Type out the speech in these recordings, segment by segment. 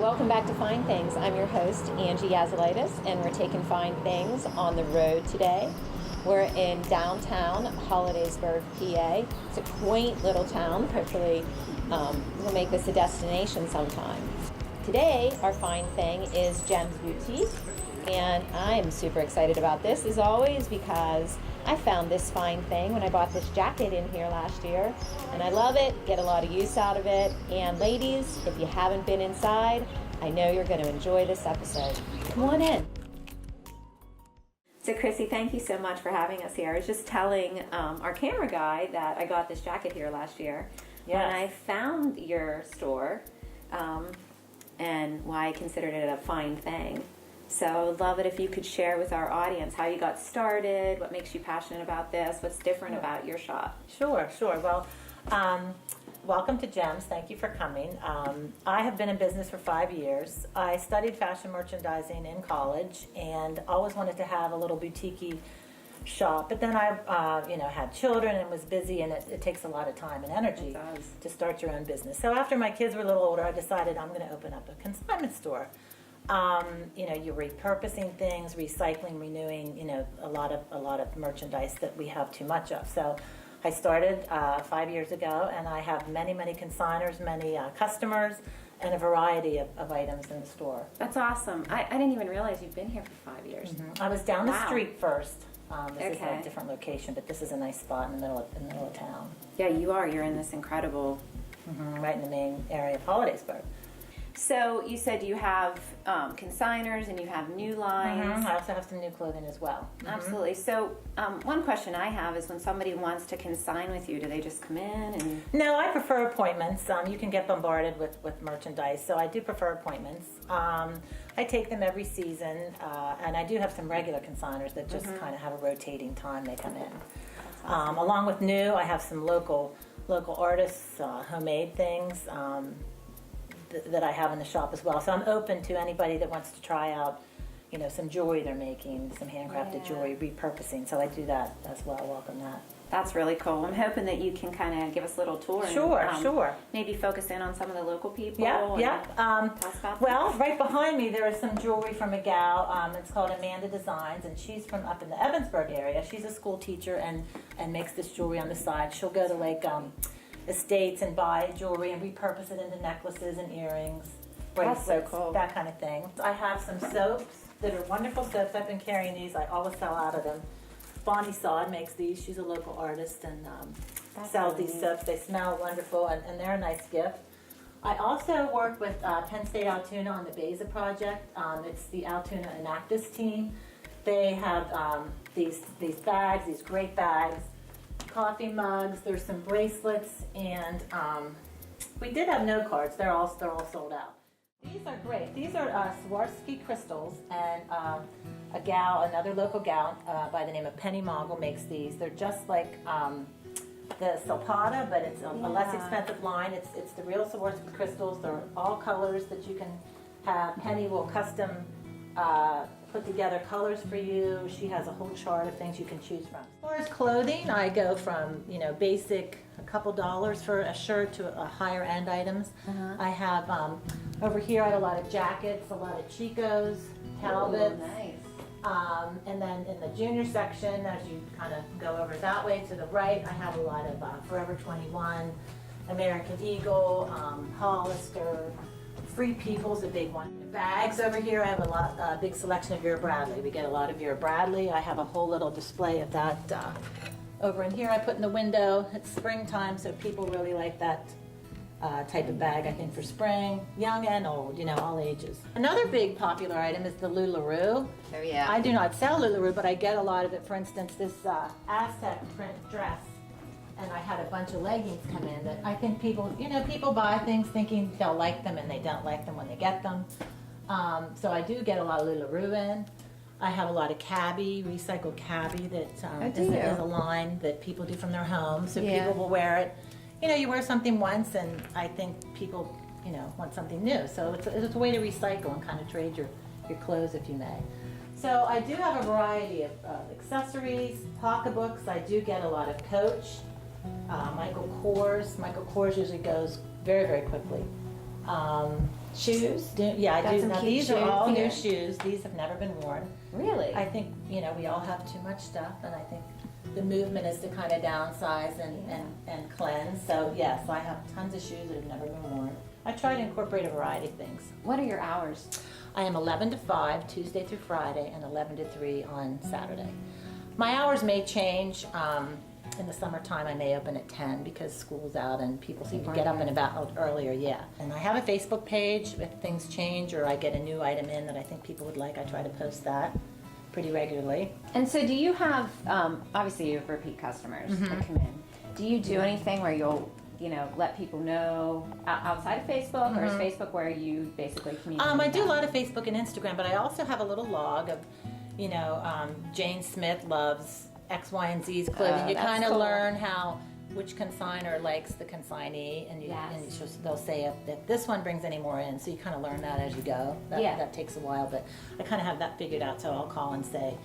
welcome back to Fine Things. I'm your host, Angie Yazilitis, and we're taking Fine Things on the road today. We're in downtown Hollidaysburg, PA. It's a quaint little town. Hopefully, we'll make this a destination sometime. Today, our fine thing is JEMS Boutique, and I'm super excited about this, as always, because I found this fine thing when I bought this jacket in here last year, and I love it, get a lot of use out of it. And ladies, if you haven't been inside, I know you're going to enjoy this episode. Come on in. So Chrissy, thank you so much for having us here. I was just telling our camera guy that I got this jacket here last year. Yes. And I found your store and why I considered it a fine thing. So I would love it if you could share with our audience how you got started, what makes you passionate about this, what's different about your shop. Sure. Well, welcome to JEMS. Thank you for coming. I have been in business for 5 years. I studied fashion merchandising in college and always wanted to have a little boutique-y shop. But then I, had children and was busy, and it takes a lot of time and energy to start your own business. So after my kids were a little older, I decided I'm going to open up a consignment store. You're repurposing things, recycling, renewing, a lot of merchandise that we have too much of. So I started 5 years ago, and I have many consignors, many customers, and a variety of items in the store. That's awesome. I didn't even realize you've been here for 5 years. Mm-hmm. I was down the street first. This is Okay. a different location, but this is a nice spot in the middle of town. Yeah, you are. You're in this incredible... Right in the main area of Hollidaysburg. So you said you have consignors and you have new lines. I also have some new clothing as well. Absolutely. So one question I have is when somebody wants to consign with you, do they just come in and... No, I prefer appointments. You can get bombarded with merchandise, so I do prefer appointments. I take them every season, and I do have some regular consignors that just kind of have a rotating time they come in. Awesome. Along with new, I have some local artists, homemade things that I have in the shop as well. So I'm open to anybody that wants to try out, some jewelry they're making, some handcrafted jewelry, repurposing. So I do that as well. Welcome that. That's really cool. I'm hoping that you can kind of give us a little tour. Sure. Maybe focus in on some of the local people. Yeah. Tell us about Well, right behind me there is some jewelry from a gal. It's called Amanda Designs, and she's from up in the Evansburg area. She's a school teacher and makes this jewelry on the side. She'll go to estates and buy jewelry and repurpose it into necklaces and earrings, bracelets, That's so cool. That kind of thing. I have some soaps that are wonderful soaps. I've been carrying these. I always sell out of them. Bonnie Sod makes these. She's a local artist and sells these soaps. They smell wonderful and they're a nice gift. I also work with Penn State Altoona on the Beza project. It's the Altoona Enactus team. They have these bags, these great bags, coffee mugs. There's some bracelets, and we did have note cards. They're all sold out. These are great. These are Swarovski crystals, and another local gal by the name of Penny Mogul makes these. They're just like the Silpada, but it's a less expensive line. It's the real Swarovski crystals. They're all colors that you can have. Penny will custom put together colors for you. She has a whole chart of things you can choose from. As far as clothing, I go from basic, a couple dollars for a shirt, to a higher end items. I have over here I have a lot of jackets, a lot of Chicos, Talbots. Ooh, nice. And then in the junior section, as you kind of go over that way to the right, I have a lot of Forever 21, American Eagle, Hollister, Free People's a big one. Bags over here, I have a big selection of Vera Bradley. We get a lot of Vera Bradley. I have a whole little display of that over in here. I put in the window. It's springtime, so people really like that type of bag, I think, for spring, young and old, all ages. Another big popular item is the LuLaRoe. Oh, yeah. I do not sell LuLaRoe, but I get a lot of it. For instance, this Aztec print dress, and I had a bunch of leggings come in that I think people buy things thinking they'll like them, and they don't like them when they get them. So I do get a lot of LuLaRoe in. I have a lot of cabbie, recycled cabbie that is a line that people do from their homes, so people will wear it. You wear something once, and I think people, want something new. So it's a way to recycle and kind of trade your clothes, if you may. So I do have a variety of accessories, pocketbooks. I do get a lot of Coach, Michael Kors. Michael Kors usually goes very, very quickly. Shoes? Yeah, I Got do. some Now cute these are all shoes here. new shoes. These have never been worn. Really? I think, we all have too much stuff, and I think the movement is to kind of downsize and cleanse. So yes, I have tons of shoes that have never been worn. I try to incorporate a variety of things. What are your hours? I am 11 to 5, Tuesday through Friday, and 11 to 3 on Saturday. My hours may change. In the summertime, I may open at 10 because school's out and people seem to get up and about earlier, yeah. And I have a Facebook page. If things change or I get a new item in that I think people would like, I try to post that pretty regularly. And so do you have, obviously you have repeat customers that come in. Do you do anything where you'll, let people know outside of Facebook, or is Facebook where you basically communicate? I do a lot of Facebook and Instagram, but I also have a little log of, Jane Smith loves X, Y, and Z's clothing. You that's kind of cool. learn which consignor likes the consignee, and, they'll say if this one brings any more in, so you kind of learn that as you go. That takes a while, but I kind of have that figured out, so I'll call and say,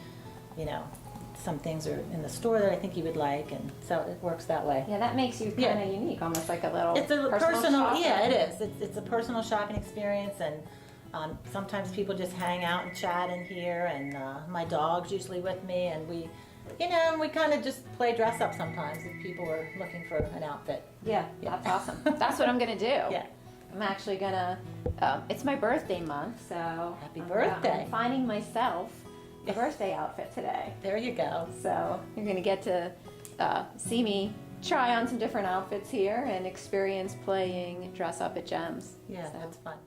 some things are in the store that I think you would like, and so it works that way. Yeah, that makes you kind of unique, almost like a little personal shopper. Yeah, it is. It's a personal shopping experience, and sometimes people just hang out and chat in here, and my dog's usually with me, and we kind of just play dress up sometimes if people are looking for an outfit. Yeah, that's awesome. That's what I'm going to do. Yeah. I'm actually going to, it's my birthday month, so. Happy birthday. I'm finding myself a birthday outfit today. There you go. So you're going to get to see me try on some different outfits here and experience playing dress up at JEMS. Yeah, so. that's fun.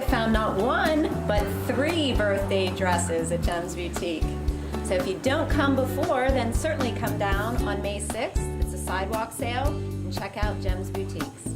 Found not one, but 3 birthday dresses at JEMS Boutique. So if you don't come before, then certainly come down on May 6th. It's a sidewalk sale, and check out JEMS Boutiques.